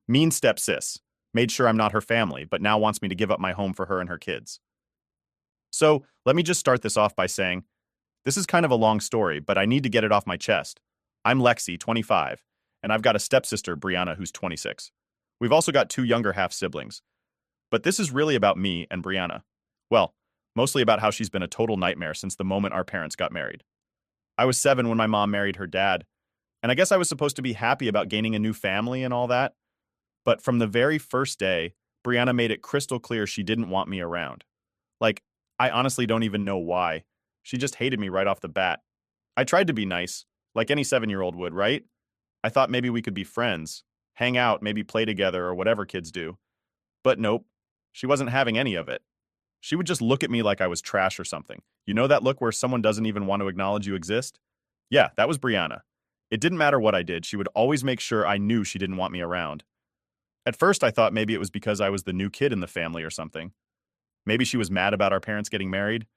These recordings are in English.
Mean step-sis. Made sure I'm not her family, but now wants me to give up my home for her and her kids. So, let me just start this off by saying, this is kind of a long story, but I need to get it off my chest. I'm Lexi, 25, and I've got a stepsister, Brianna, who's 26. We've also got two younger half-siblings. But this is really about me and Brianna. Well, mostly about how she's been a total nightmare since the moment our parents got married. I was 7 when my mom married her dad, and I guess I was supposed to be happy about gaining a new family and all that. But from the very first day, Brianna made it crystal clear she didn't want me around. Like, I honestly don't even know why. She just hated me right off the bat. I tried to be nice, like any 7-year-old would, right? I thought maybe we could be friends, hang out, maybe play together or whatever kids do. But nope, she wasn't having any of it. She would just look at me like I was trash or something. You know that look where someone doesn't even want to acknowledge you exist? Yeah, that was Brianna. It didn't matter what I did, she would always make sure I knew she didn't want me around. At first, I thought maybe it was because I was the new kid in the family or something. Maybe she was mad about our parents getting married.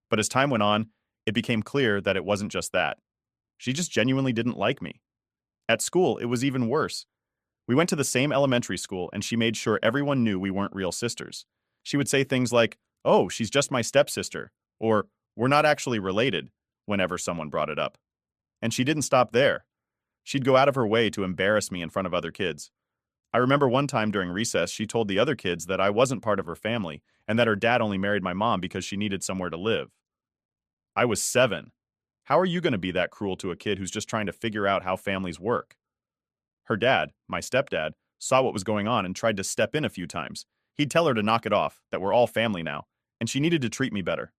But as time went on, it became clear that it wasn't just that. She just genuinely didn't like me. At school, it was even worse. We went to the same elementary school, and she made sure everyone knew we weren't real sisters. She would say things like, "Oh, she's just my stepsister," or "We're not actually related," whenever someone brought it up. And she didn't stop there. She'd go out of her way to embarrass me in front of other kids. I remember one time during recess, she told the other kids that I wasn't part of her family and that her dad only married my mom because she needed somewhere to live. I was 7. How are you going to be that cruel to a kid who's just trying to figure out how families work? Her dad, my stepdad, saw what was going on and tried to step in a few times. He'd tell her to knock it off, that we're all family now, and she needed to treat me better.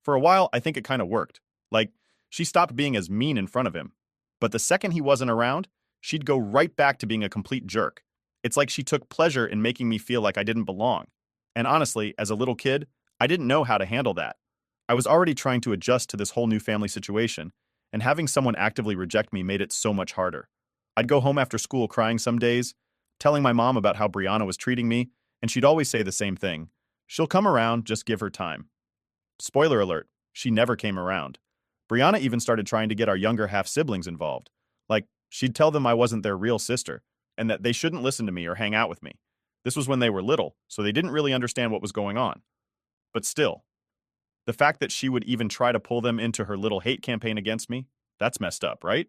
For a while, I think it kind of worked. Like, she stopped being as mean in front of him. But the second he wasn't around, she'd go right back to being a complete jerk. It's like she took pleasure in making me feel like I didn't belong. And honestly, as a little kid, I didn't know how to handle that. I was already trying to adjust to this whole new family situation, and having someone actively reject me made it so much harder. I'd go home after school crying some days, telling my mom about how Brianna was treating me, and she'd always say the same thing. She'll come around, just give her time. Spoiler alert, she never came around. Brianna even started trying to get our younger half-siblings involved. Like, she'd tell them I wasn't their real sister, and that they shouldn't listen to me or hang out with me. This was when they were little, so they didn't really understand what was going on. But still, the fact that she would even try to pull them into her little hate campaign against me, that's messed up, right?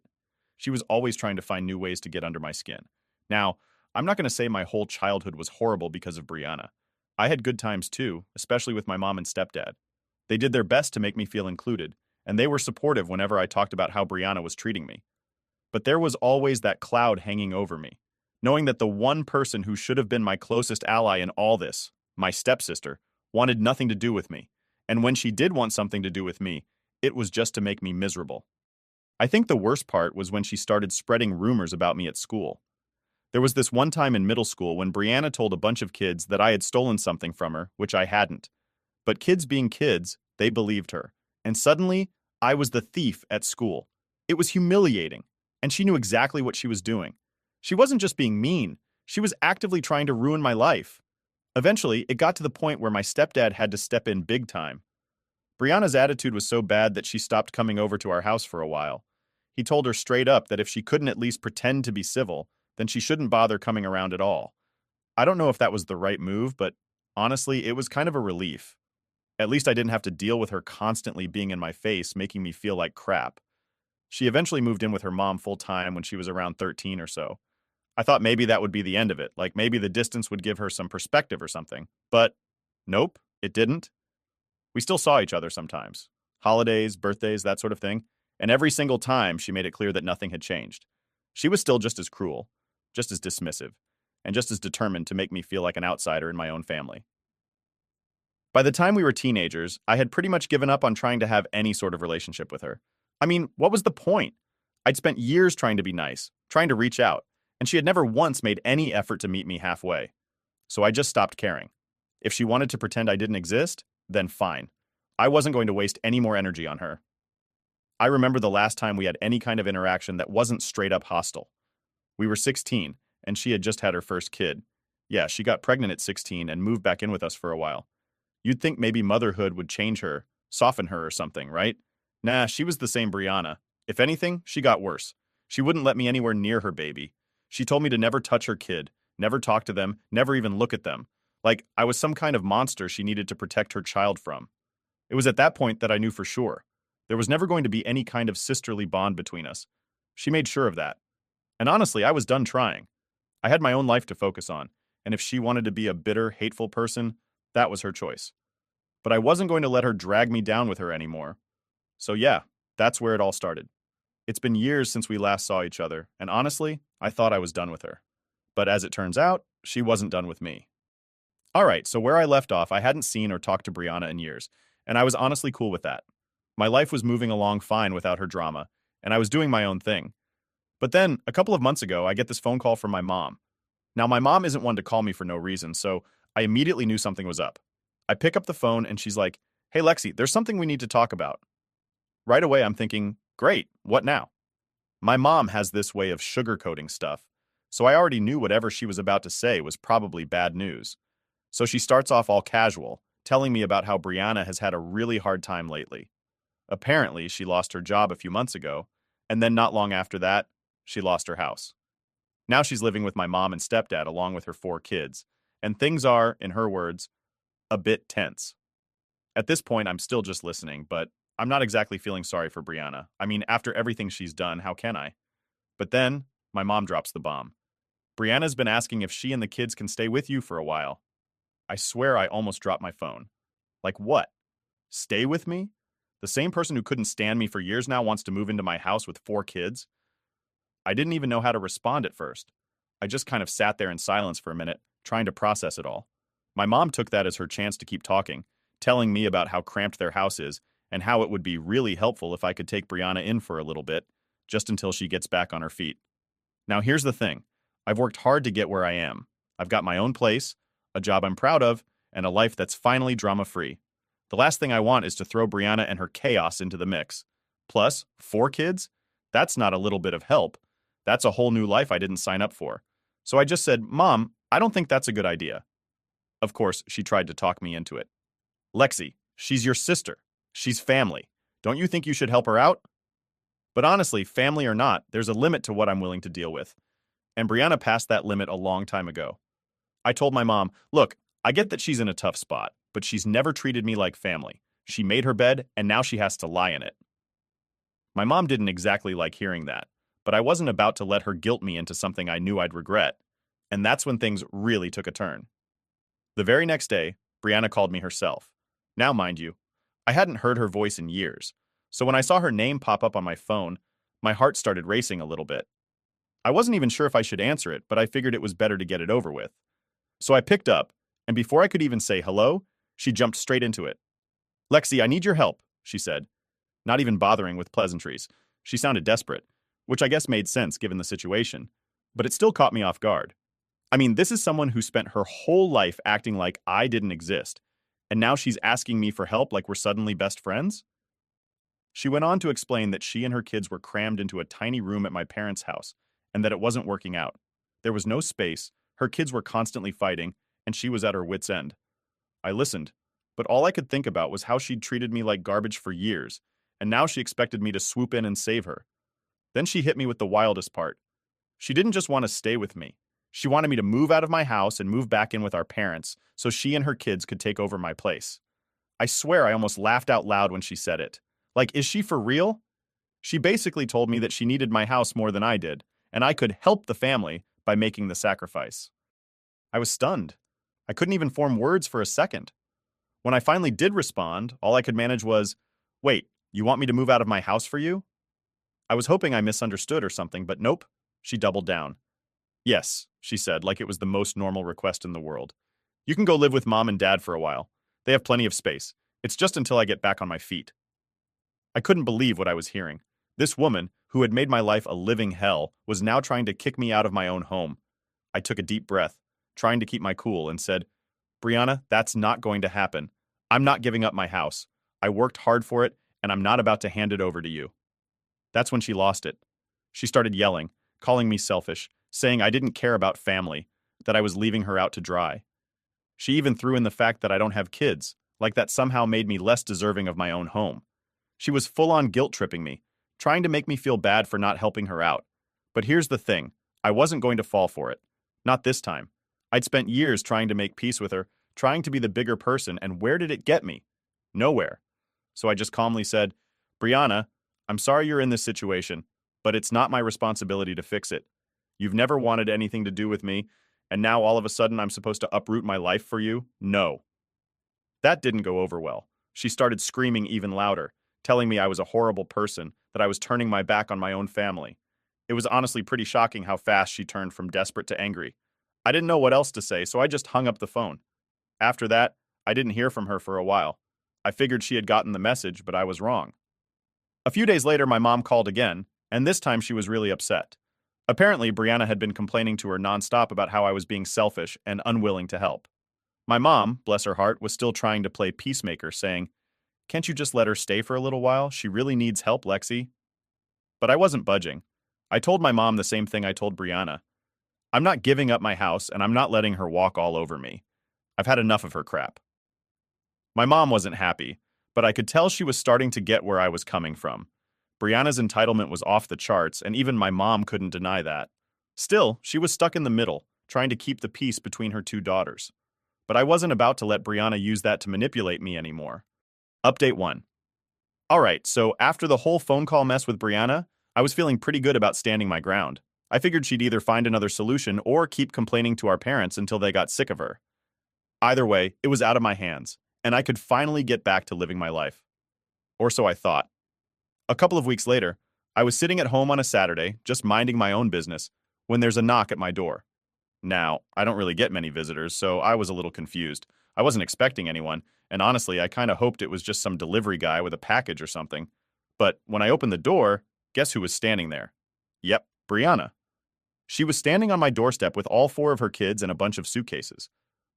She was always trying to find new ways to get under my skin. Now, I'm not going to say my whole childhood was horrible because of Brianna. I had good times too, especially with my mom and stepdad. They did their best to make me feel included, and they were supportive whenever I talked about how Brianna was treating me. But there was always that cloud hanging over me, knowing that the one person who should have been my closest ally in all this, my stepsister, wanted nothing to do with me. And when she did want something to do with me, it was just to make me miserable. I think the worst part was when she started spreading rumors about me at school. There was this one time in middle school when Brianna told a bunch of kids that I had stolen something from her, which I hadn't. But kids being kids, they believed her. And suddenly, I was the thief at school. It was humiliating, and she knew exactly what she was doing. She wasn't just being mean, she was actively trying to ruin my life. Eventually, it got to the point where my stepdad had to step in big time. Brianna's attitude was so bad that she stopped coming over to our house for a while. He told her straight up that if she couldn't at least pretend to be civil, then she shouldn't bother coming around at all. I don't know if that was the right move, but honestly, it was kind of a relief. At least I didn't have to deal with her constantly being in my face, making me feel like crap. She eventually moved in with her mom full-time when she was around 13 or so. I thought maybe that would be the end of it, like maybe the distance would give her some perspective or something. But nope, it didn't. We still saw each other sometimes. Holidays, birthdays, that sort of thing. And every single time, she made it clear that nothing had changed. She was still just as cruel, just as dismissive, and just as determined to make me feel like an outsider in my own family. By the time we were teenagers, I had pretty much given up on trying to have any sort of relationship with her. I mean, what was the point? I'd spent years trying to be nice, trying to reach out, and she had never once made any effort to meet me halfway. So I just stopped caring. If she wanted to pretend I didn't exist, then fine. I wasn't going to waste any more energy on her. I remember the last time we had any kind of interaction that wasn't straight up hostile. We were 16, and she had just had her first kid. Yeah, she got pregnant at 16 and moved back in with us for a while. You'd think maybe motherhood would change her, soften her or something, right? Nah, she was the same Brianna. If anything, she got worse. She wouldn't let me anywhere near her baby. She told me to never touch her kid, never talk to them, never even look at them. Like I was some kind of monster she needed to protect her child from. It was at that point that I knew for sure. There was never going to be any kind of sisterly bond between us. She made sure of that. And honestly, I was done trying. I had my own life to focus on, and if she wanted to be a bitter, hateful person, that was her choice. But I wasn't going to let her drag me down with her anymore. So yeah, that's where it all started. It's been years since we last saw each other, and honestly, I thought I was done with her. But as it turns out, she wasn't done with me. Alright, so where I left off, I hadn't seen or talked to Brianna in years, and I was honestly cool with that. My life was moving along fine without her drama, and I was doing my own thing. But then, a couple of months ago, I get this phone call from my mom. Now, my mom isn't one to call me for no reason, so I immediately knew something was up. I pick up the phone and she's like, "Hey Lexi, there's something we need to talk about." Right away, I'm thinking, great, what now? My mom has this way of sugarcoating stuff, so I already knew whatever she was about to say was probably bad news. So she starts off all casual, telling me about how Brianna has had a really hard time lately. Apparently, she lost her job a few months ago, and then not long after that, she lost her house. Now she's living with my mom and stepdad along with her 4 kids, and things are, in her words, a bit tense. At this point, I'm still just listening, but I'm not exactly feeling sorry for Brianna. I mean, after everything she's done, how can I? But then, my mom drops the bomb. Brianna's been asking if she and the kids can stay with you for a while. I swear I almost dropped my phone. Like what? Stay with me? The same person who couldn't stand me for years now wants to move into my house with 4 kids? I didn't even know how to respond at first. I just kind of sat there in silence for a minute, trying to process it all. My mom took that as her chance to keep talking, telling me about how cramped their house is and how it would be really helpful if I could take Brianna in for a little bit, just until she gets back on her feet. Now here's the thing. I've worked hard to get where I am. I've got my own place, a job I'm proud of, and a life that's finally drama-free. The last thing I want is to throw Brianna and her chaos into the mix. Plus, 4 kids? That's not a little bit of help. That's a whole new life I didn't sign up for. So I just said, "Mom, I don't think that's a good idea." Of course, she tried to talk me into it. "Lexi, she's your sister. She's family. Don't you think you should help her out?" But honestly, family or not, there's a limit to what I'm willing to deal with. And Brianna passed that limit a long time ago. I told my mom, "Look, I get that she's in a tough spot, but she's never treated me like family. She made her bed, and now she has to lie in it." My mom didn't exactly like hearing that, but I wasn't about to let her guilt me into something I knew I'd regret. And that's when things really took a turn. The very next day, Brianna called me herself. Now, mind you, I hadn't heard her voice in years, so when I saw her name pop up on my phone, my heart started racing a little bit. I wasn't even sure if I should answer it, but I figured it was better to get it over with. So I picked up, and before I could even say hello, she jumped straight into it. "Lexi, I need your help," she said, not even bothering with pleasantries. She sounded desperate, which I guess made sense given the situation, but it still caught me off guard. I mean, this is someone who spent her whole life acting like I didn't exist, and now she's asking me for help like we're suddenly best friends? She went on to explain that she and her kids were crammed into a tiny room at my parents' house, and that it wasn't working out. There was no space, her kids were constantly fighting, and she was at her wits' end. I listened, but all I could think about was how she'd treated me like garbage for years, and now she expected me to swoop in and save her. Then she hit me with the wildest part. She didn't just want to stay with me. She wanted me to move out of my house and move back in with our parents so she and her kids could take over my place. I swear I almost laughed out loud when she said it. Like, is she for real? She basically told me that she needed my house more than I did, and I could help the family by making the sacrifice. I was stunned. I couldn't even form words for a second. When I finally did respond, all I could manage was, "Wait, you want me to move out of my house for you?" I was hoping I misunderstood or something, but nope. She doubled down. "Yes," she said, like it was the most normal request in the world. "You can go live with Mom and Dad for a while. They have plenty of space. It's just until I get back on my feet." I couldn't believe what I was hearing. This woman, who had made my life a living hell, was now trying to kick me out of my own home. I took a deep breath, trying to keep my cool, and said, "Brianna, that's not going to happen. I'm not giving up my house. I worked hard for it, and I'm not about to hand it over to you." That's when she lost it. She started yelling, calling me selfish, saying I didn't care about family, that I was leaving her out to dry. She even threw in the fact that I don't have kids, like that somehow made me less deserving of my own home. She was full-on guilt-tripping me, trying to make me feel bad for not helping her out. But here's the thing, I wasn't going to fall for it. Not this time. I'd spent years trying to make peace with her, trying to be the bigger person, and where did it get me? Nowhere. So I just calmly said, Brianna, I'm sorry you're in this situation, but it's not my responsibility to fix it. You've never wanted anything to do with me, and now all of a sudden I'm supposed to uproot my life for you? No. That didn't go over well. She started screaming even louder, telling me I was a horrible person, that I was turning my back on my own family. It was honestly pretty shocking how fast she turned from desperate to angry. I didn't know what else to say, so I just hung up the phone. After that, I didn't hear from her for a while. I figured she had gotten the message, but I was wrong. A few days later, my mom called again, and this time she was really upset. Apparently, Brianna had been complaining to her nonstop about how I was being selfish and unwilling to help. My mom, bless her heart, was still trying to play peacemaker, saying, Can't you just let her stay for a little while? She really needs help, Lexi. But I wasn't budging. I told my mom the same thing I told Brianna. I'm not giving up my house, and I'm not letting her walk all over me. I've had enough of her crap. My mom wasn't happy, but I could tell she was starting to get where I was coming from. Brianna's entitlement was off the charts, and even my mom couldn't deny that. Still, she was stuck in the middle, trying to keep the peace between her two daughters. But I wasn't about to let Brianna use that to manipulate me anymore. Update 1. Alright, so after the whole phone call mess with Brianna, I was feeling pretty good about standing my ground. I figured she'd either find another solution or keep complaining to our parents until they got sick of her. Either way, it was out of my hands, and I could finally get back to living my life. Or so I thought. A couple of weeks later, I was sitting at home on a Saturday, just minding my own business, when there's a knock at my door. Now, I don't really get many visitors, so I was a little confused. I wasn't expecting anyone, and honestly, I kind of hoped it was just some delivery guy with a package or something. But when I opened the door, guess who was standing there? Yep, Brianna. She was standing on my doorstep with all 4 of her kids and a bunch of suitcases.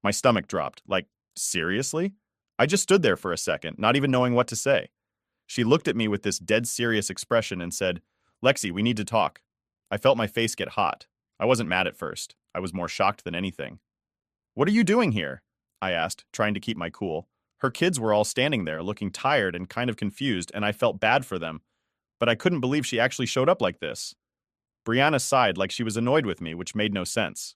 My stomach dropped. Like, seriously? I just stood there for a second, not even knowing what to say. She looked at me with this dead serious expression and said, Lexi, we need to talk. I felt my face get hot. I wasn't mad at first. I was more shocked than anything. What are you doing here? I asked, trying to keep my cool. Her kids were all standing there, looking tired and kind of confused, and I felt bad for them. But I couldn't believe she actually showed up like this. Brianna sighed like she was annoyed with me, which made no sense.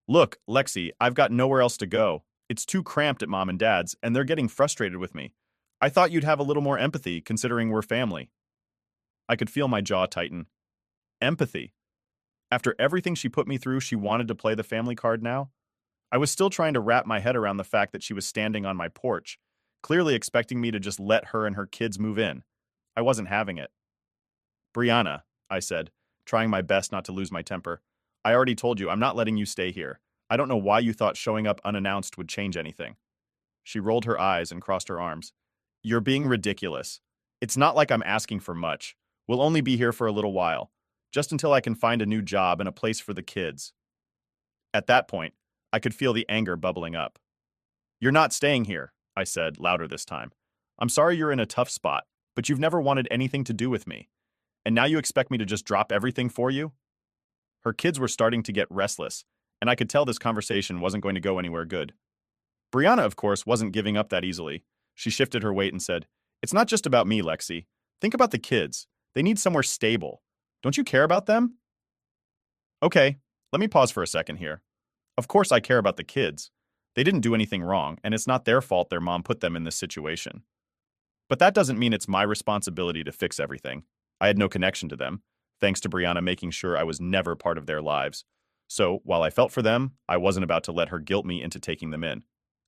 Look, Lexi, I've got nowhere else to go. It's too cramped at Mom and Dad's, and they're getting frustrated with me. I thought you'd have a little more empathy, considering we're family. I could feel my jaw tighten. Empathy. After everything she put me through, she wanted to play the family card now? I was still trying to wrap my head around the fact that she was standing on my porch, clearly expecting me to just let her and her kids move in. I wasn't having it. Brianna, I said, trying my best not to lose my temper. I already told you I'm not letting you stay here. I don't know why you thought showing up unannounced would change anything. She rolled her eyes and crossed her arms. You're being ridiculous. It's not like I'm asking for much. We'll only be here for a little while, just until I can find a new job and a place for the kids. At that point, I could feel the anger bubbling up. You're not staying here, I said, louder this time. I'm sorry you're in a tough spot, but you've never wanted anything to do with me. And now you expect me to just drop everything for you? Her kids were starting to get restless, and I could tell this conversation wasn't going to go anywhere good. Brianna, of course, wasn't giving up that easily. She shifted her weight and said, It's not just about me, Lexi. Think about the kids. They need somewhere stable. Don't you care about them? Okay, let me pause for a second here. Of course I care about the kids. They didn't do anything wrong, and it's not their fault their mom put them in this situation. But that doesn't mean it's my responsibility to fix everything. I had no connection to them, thanks to Brianna making sure I was never part of their lives. So, while I felt for them, I wasn't about to let her guilt me into taking them in.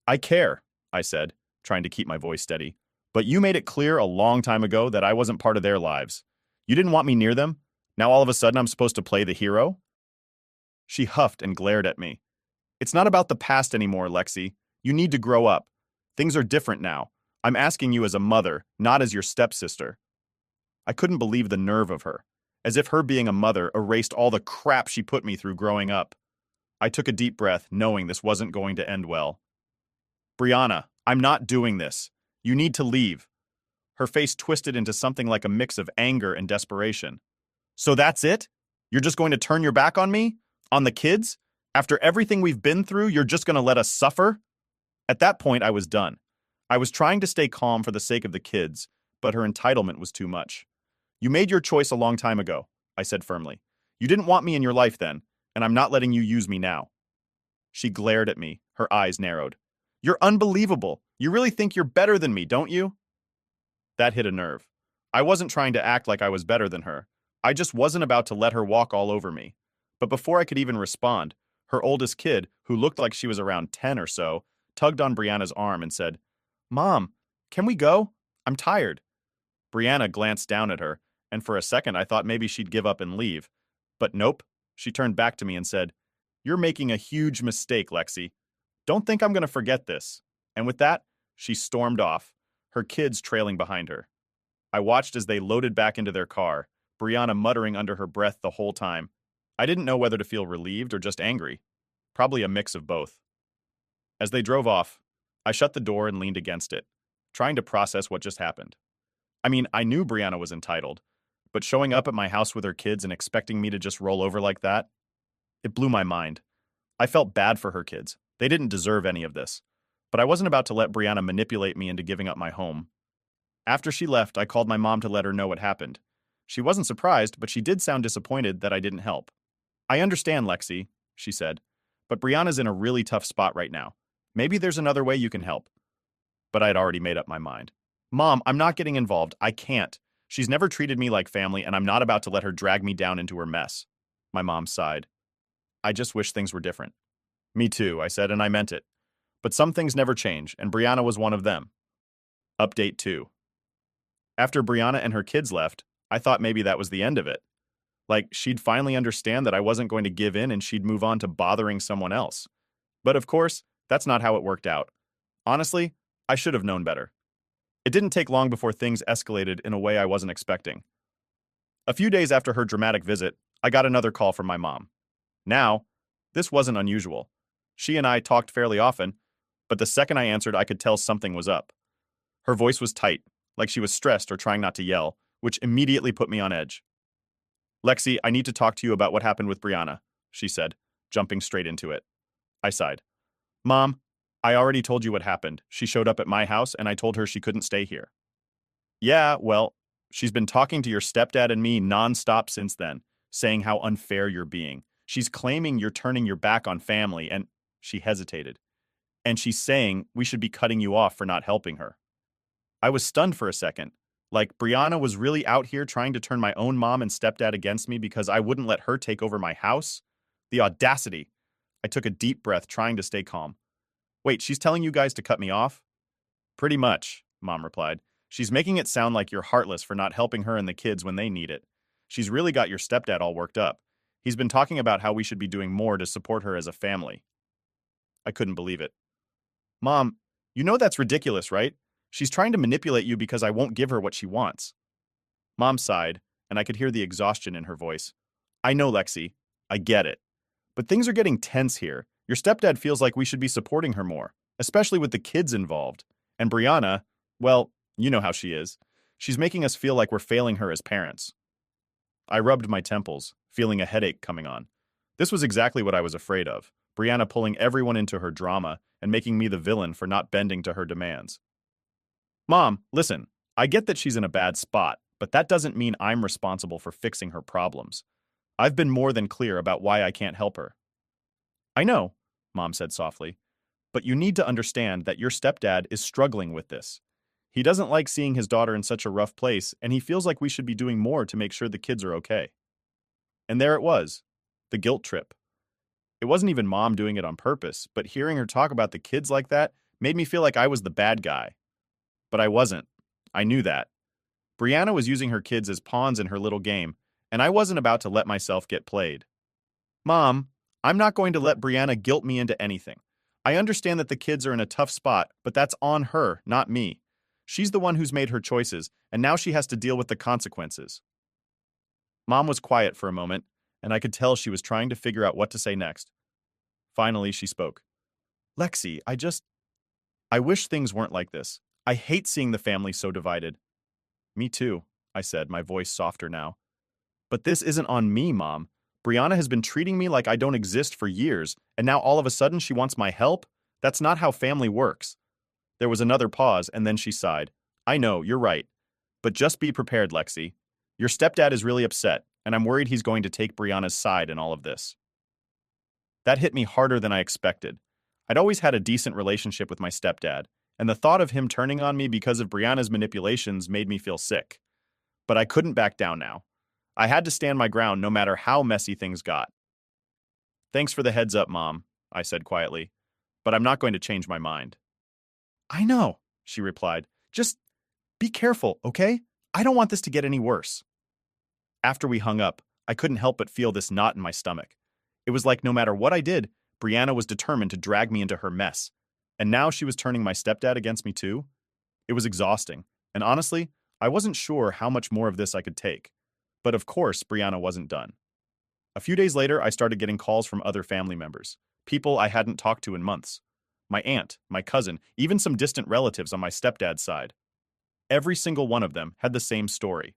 I care, I said, trying to keep my voice steady. But you made it clear a long time ago that I wasn't part of their lives. You didn't want me near them? Now all of a sudden I'm supposed to play the hero? She huffed and glared at me. It's not about the past anymore, Lexi. You need to grow up. Things are different now. I'm asking you as a mother, not as your stepsister. I couldn't believe the nerve of her, as if her being a mother erased all the crap she put me through growing up. I took a deep breath, knowing this wasn't going to end well. Brianna, I'm not doing this. You need to leave. Her face twisted into something like a mix of anger and desperation. So that's it? You're just going to turn your back on me? On the kids? After everything we've been through, you're just going to let us suffer? At that point, I was done. I was trying to stay calm for the sake of the kids, but her entitlement was too much. You made your choice a long time ago, I said firmly. You didn't want me in your life then, and I'm not letting you use me now." She glared at me, her eyes narrowed. "You're unbelievable. You really think you're better than me, don't you?" That hit a nerve. I wasn't trying to act like I was better than her. I just wasn't about to let her walk all over me. But before I could even respond, her oldest kid, who looked like she was around 10 or so, tugged on Brianna's arm and said, "Mom, can we go? I'm tired." Brianna glanced down at her, and for a second I thought maybe she'd give up and leave. But nope, she turned back to me and said, "You're making a huge mistake, Lexi. Don't think I'm going to forget this." And with that, she stormed off, her kids trailing behind her. I watched as they loaded back into their car, Brianna muttering under her breath the whole time. I didn't know whether to feel relieved or just angry. Probably a mix of both. As they drove off, I shut the door and leaned against it, trying to process what just happened. I mean, I knew Brianna was entitled, but showing up at my house with her kids and expecting me to just roll over like that, it blew my mind. I felt bad for her kids. They didn't deserve any of this. But I wasn't about to let Brianna manipulate me into giving up my home. After she left, I called my mom to let her know what happened. She wasn't surprised, but she did sound disappointed that I didn't help. "I understand, Lexi," she said, "but Brianna's in a really tough spot right now. Maybe there's another way you can help." But I'd already made up my mind. "Mom, I'm not getting involved. I can't. She's never treated me like family, and I'm not about to let her drag me down into her mess." My mom sighed. "I just wish things were different." "Me too," I said, and I meant it. But some things never change, and Brianna was one of them. Update 2. After Brianna and her kids left, I thought maybe that was the end of it. Like, she'd finally understand that I wasn't going to give in and she'd move on to bothering someone else. But of course, that's not how it worked out. Honestly, I should have known better. It didn't take long before things escalated in a way I wasn't expecting. A few days after her dramatic visit, I got another call from my mom. Now, this wasn't unusual. She and I talked fairly often, but the second I answered, I could tell something was up. Her voice was tight, like she was stressed or trying not to yell, which immediately put me on edge. "Lexi, I need to talk to you about what happened with Brianna," she said, jumping straight into it. I sighed. "Mom, I already told you what happened. She showed up at my house and I told her she couldn't stay here." "Yeah, well, she's been talking to your stepdad and me nonstop since then, saying how unfair you're being. She's claiming you're turning your back on family and—" She hesitated. "And she's saying we should be cutting you off for not helping her." I was stunned for a second. Like, Brianna was really out here trying to turn my own mom and stepdad against me because I wouldn't let her take over my house? The audacity! I took a deep breath, trying to stay calm. "Wait, she's telling you guys to cut me off?" "Pretty much," Mom replied. "She's making it sound like you're heartless for not helping her and the kids when they need it. She's really got your stepdad all worked up. He's been talking about how we should be doing more to support her as a family." I couldn't believe it. "Mom, you know that's ridiculous, right? She's trying to manipulate you because I won't give her what she wants." Mom sighed, and I could hear the exhaustion in her voice. "I know, Lexi. I get it. But things are getting tense here. Your stepdad feels like we should be supporting her more, especially with the kids involved. And Brianna, well, you know how she is. She's making us feel like we're failing her as parents." I rubbed my temples, feeling a headache coming on. This was exactly what I was afraid of. Brianna pulling everyone into her drama and making me the villain for not bending to her demands. "Mom, listen, I get that she's in a bad spot, but that doesn't mean I'm responsible for fixing her problems. I've been more than clear about why I can't help her." "I know," Mom said softly, "but you need to understand that your stepdad is struggling with this. He doesn't like seeing his daughter in such a rough place, and he feels like we should be doing more to make sure the kids are okay." And there it was, the guilt trip. It wasn't even Mom doing it on purpose, but hearing her talk about the kids like that made me feel like I was the bad guy. But I wasn't. I knew that. Brianna was using her kids as pawns in her little game, and I wasn't about to let myself get played. "Mom, I'm not going to let Brianna guilt me into anything. I understand that the kids are in a tough spot, but that's on her, not me. She's the one who's made her choices, and now she has to deal with the consequences." Mom was quiet for a moment, and I could tell she was trying to figure out what to say next. Finally, she spoke. "Lexi, I wish things weren't like this. I hate seeing the family so divided." "Me too," I said, my voice softer now. "But this isn't on me, Mom. Brianna has been treating me like I don't exist for years, and now all of a sudden she wants my help? That's not how family works." There was another pause, and then she sighed. "I know, you're right. But just be prepared, Lexi. Your stepdad is really upset, and I'm worried he's going to take Brianna's side in all of this." That hit me harder than I expected. I'd always had a decent relationship with my stepdad, and the thought of him turning on me because of Brianna's manipulations made me feel sick. But I couldn't back down now. I had to stand my ground no matter how messy things got. Thanks for the heads up, Mom, I said quietly, but I'm not going to change my mind. I know, she replied. Just be careful, okay? I don't want this to get any worse. After we hung up, I couldn't help but feel this knot in my stomach. It was like no matter what I did, Brianna was determined to drag me into her mess. And now she was turning my stepdad against me too? It was exhausting, and honestly, I wasn't sure how much more of this I could take. But of course, Brianna wasn't done. A few days later, I started getting calls from other family members, people I hadn't talked to in months. My aunt, my cousin, even some distant relatives on my stepdad's side. Every single one of them had the same story.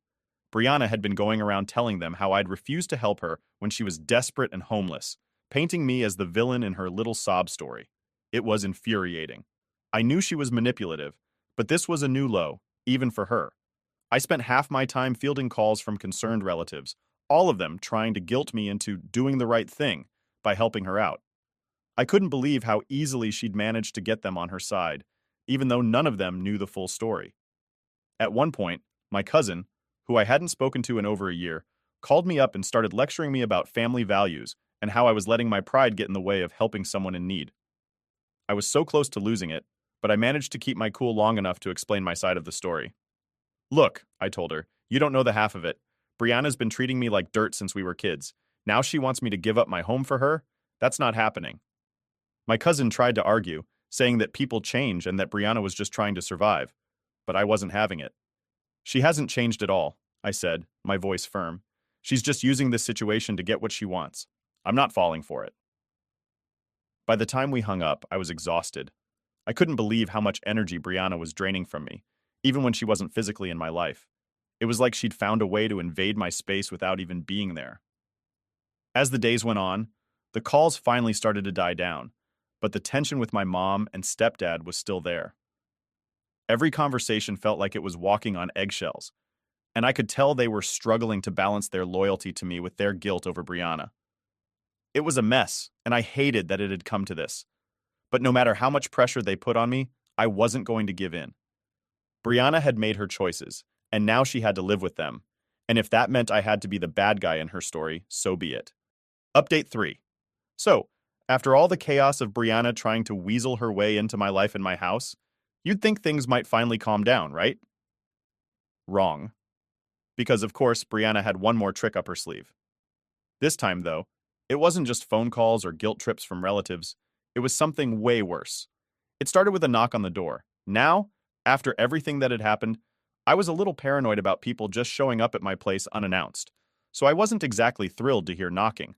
Brianna had been going around telling them how I'd refused to help her when she was desperate and homeless, painting me as the villain in her little sob story. It was infuriating. I knew she was manipulative, but this was a new low, even for her. I spent half my time fielding calls from concerned relatives, all of them trying to guilt me into doing the right thing by helping her out. I couldn't believe how easily she'd managed to get them on her side, even though none of them knew the full story. At one point, my cousin, who I hadn't spoken to in over a year, called me up and started lecturing me about family values and how I was letting my pride get in the way of helping someone in need. I was so close to losing it, but I managed to keep my cool long enough to explain my side of the story. Look, I told her, you don't know the half of it. Brianna's been treating me like dirt since we were kids. Now she wants me to give up my home for her? That's not happening. My cousin tried to argue, saying that people change and that Brianna was just trying to survive, but I wasn't having it. She hasn't changed at all, I said, my voice firm. She's just using this situation to get what she wants. I'm not falling for it. By the time we hung up, I was exhausted. I couldn't believe how much energy Brianna was draining from me, even when she wasn't physically in my life. It was like she'd found a way to invade my space without even being there. As the days went on, the calls finally started to die down, but the tension with my mom and stepdad was still there. Every conversation felt like it was walking on eggshells, and I could tell they were struggling to balance their loyalty to me with their guilt over Brianna. It was a mess, and I hated that it had come to this. But no matter how much pressure they put on me, I wasn't going to give in. Brianna had made her choices, and now she had to live with them. And if that meant I had to be the bad guy in her story, so be it. Update 3. So, after all the chaos of Brianna trying to weasel her way into my life and my house, you'd think things might finally calm down, right? Wrong. Because of course, Brianna had one more trick up her sleeve. This time, though, it wasn't just phone calls or guilt trips from relatives. It was something way worse. It started with a knock on the door. Now, after everything that had happened, I was a little paranoid about people just showing up at my place unannounced, so I wasn't exactly thrilled to hear knocking.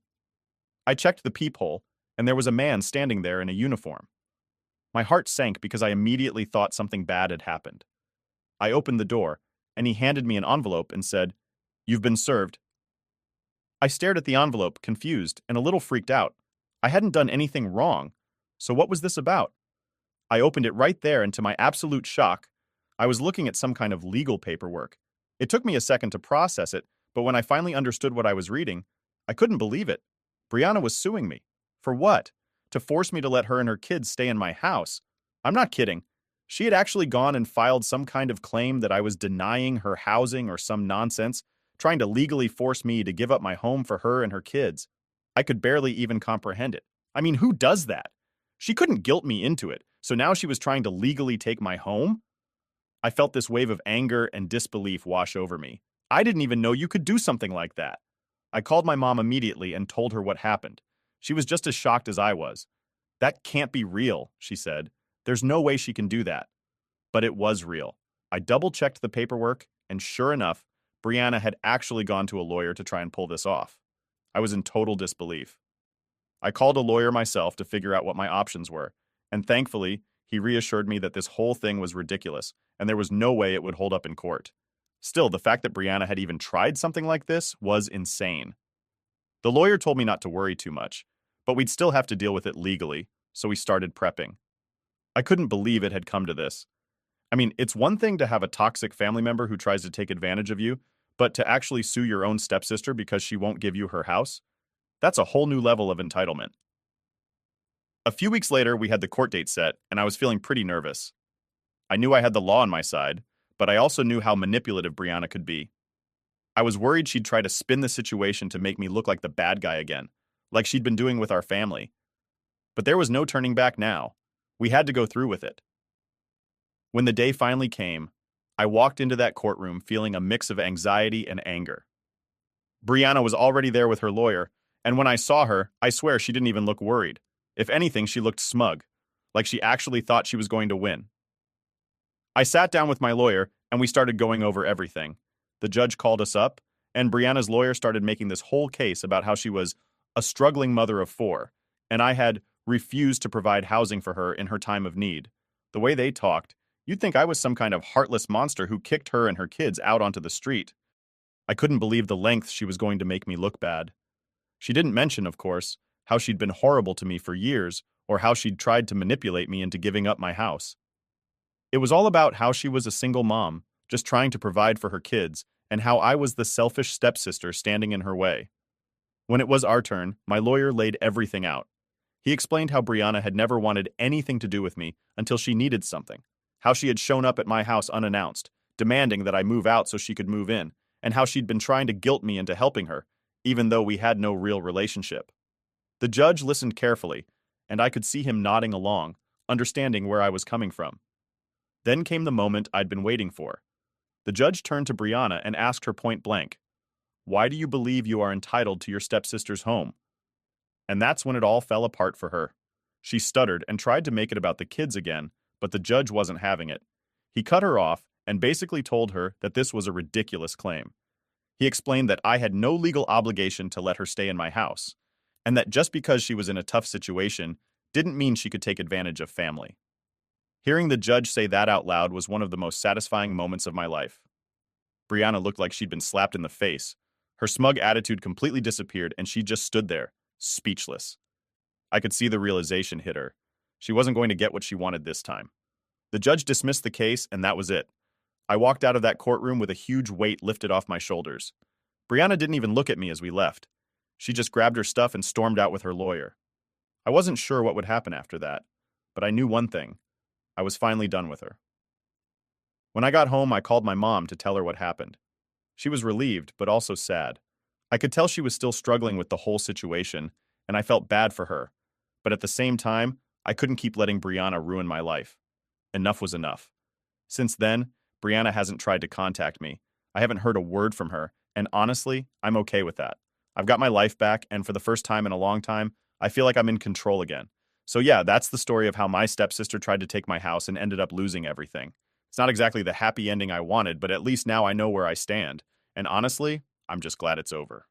I checked the peephole, and there was a man standing there in a uniform. My heart sank because I immediately thought something bad had happened. I opened the door, and he handed me an envelope and said, "You've been served." I stared at the envelope, confused and a little freaked out. I hadn't done anything wrong, so what was this about? I opened it right there, and to my absolute shock, I was looking at some kind of legal paperwork. It took me a second to process it, but when I finally understood what I was reading, I couldn't believe it. Brianna was suing me. For what? To force me to let her and her kids stay in my house. I'm not kidding. She had actually gone and filed some kind of claim that I was denying her housing or some nonsense, trying to legally force me to give up my home for her and her kids. I could barely even comprehend it. I mean, who does that? She couldn't guilt me into it, so now she was trying to legally take my home? I felt this wave of anger and disbelief wash over me. I didn't even know you could do something like that. I called my mom immediately and told her what happened. She was just as shocked as I was. "That can't be real," she said. "There's no way she can do that." But it was real. I double-checked the paperwork, and sure enough, Brianna had actually gone to a lawyer to try and pull this off. I was in total disbelief. I called a lawyer myself to figure out what my options were, and thankfully, he reassured me that this whole thing was ridiculous, and there was no way it would hold up in court. Still, the fact that Brianna had even tried something like this was insane. The lawyer told me not to worry too much, but we'd still have to deal with it legally, so we started prepping. I couldn't believe it had come to this. I mean, it's one thing to have a toxic family member who tries to take advantage of you, but to actually sue your own stepsister because she won't give you her house? That's a whole new level of entitlement. A few weeks later, we had the court date set, and I was feeling pretty nervous. I knew I had the law on my side, but I also knew how manipulative Brianna could be. I was worried she'd try to spin the situation to make me look like the bad guy again, like she'd been doing with our family. But there was no turning back now. We had to go through with it. When the day finally came, I walked into that courtroom feeling a mix of anxiety and anger. Brianna was already there with her lawyer, and when I saw her, I swear she didn't even look worried. If anything, she looked smug, like she actually thought she was going to win. I sat down with my lawyer, and we started going over everything. The judge called us up, and Brianna's lawyer started making this whole case about how she was a struggling mother of four, and I had refused to provide housing for her in her time of need. The way they talked, you'd think I was some kind of heartless monster who kicked her and her kids out onto the street. I couldn't believe the length she was going to make me look bad. She didn't mention, of course, how she'd been horrible to me for years, or how she'd tried to manipulate me into giving up my house. It was all about how she was a single mom, just trying to provide for her kids, and how I was the selfish stepsister standing in her way. When it was our turn, my lawyer laid everything out. He explained how Brianna had never wanted anything to do with me until she needed something, how she had shown up at my house unannounced, demanding that I move out so she could move in, and how she'd been trying to guilt me into helping her, even though we had no real relationship. The judge listened carefully, and I could see him nodding along, understanding where I was coming from. Then came the moment I'd been waiting for. The judge turned to Brianna and asked her point blank, "Why do you believe you are entitled to your stepsister's home?" And that's when it all fell apart for her. She stuttered and tried to make it about the kids again, but the judge wasn't having it. He cut her off and basically told her that this was a ridiculous claim. He explained that I had no legal obligation to let her stay in my house, and that just because she was in a tough situation didn't mean she could take advantage of family. Hearing the judge say that out loud was one of the most satisfying moments of my life. Brianna looked like she'd been slapped in the face. Her smug attitude completely disappeared, and she just stood there, speechless. I could see the realization hit her. She wasn't going to get what she wanted this time. The judge dismissed the case, and that was it. I walked out of that courtroom with a huge weight lifted off my shoulders. Brianna didn't even look at me as we left. She just grabbed her stuff and stormed out with her lawyer. I wasn't sure what would happen after that, but I knew one thing. I was finally done with her. When I got home, I called my mom to tell her what happened. She was relieved, but also sad. I could tell she was still struggling with the whole situation, and I felt bad for her. But at the same time, I couldn't keep letting Brianna ruin my life. Enough was enough. Since then, Brianna hasn't tried to contact me. I haven't heard a word from her, and honestly, I'm okay with that. I've got my life back, and for the first time in a long time, I feel like I'm in control again. So yeah, that's the story of how my stepsister tried to take my house and ended up losing everything. It's not exactly the happy ending I wanted, but at least now I know where I stand. And honestly, I'm just glad it's over.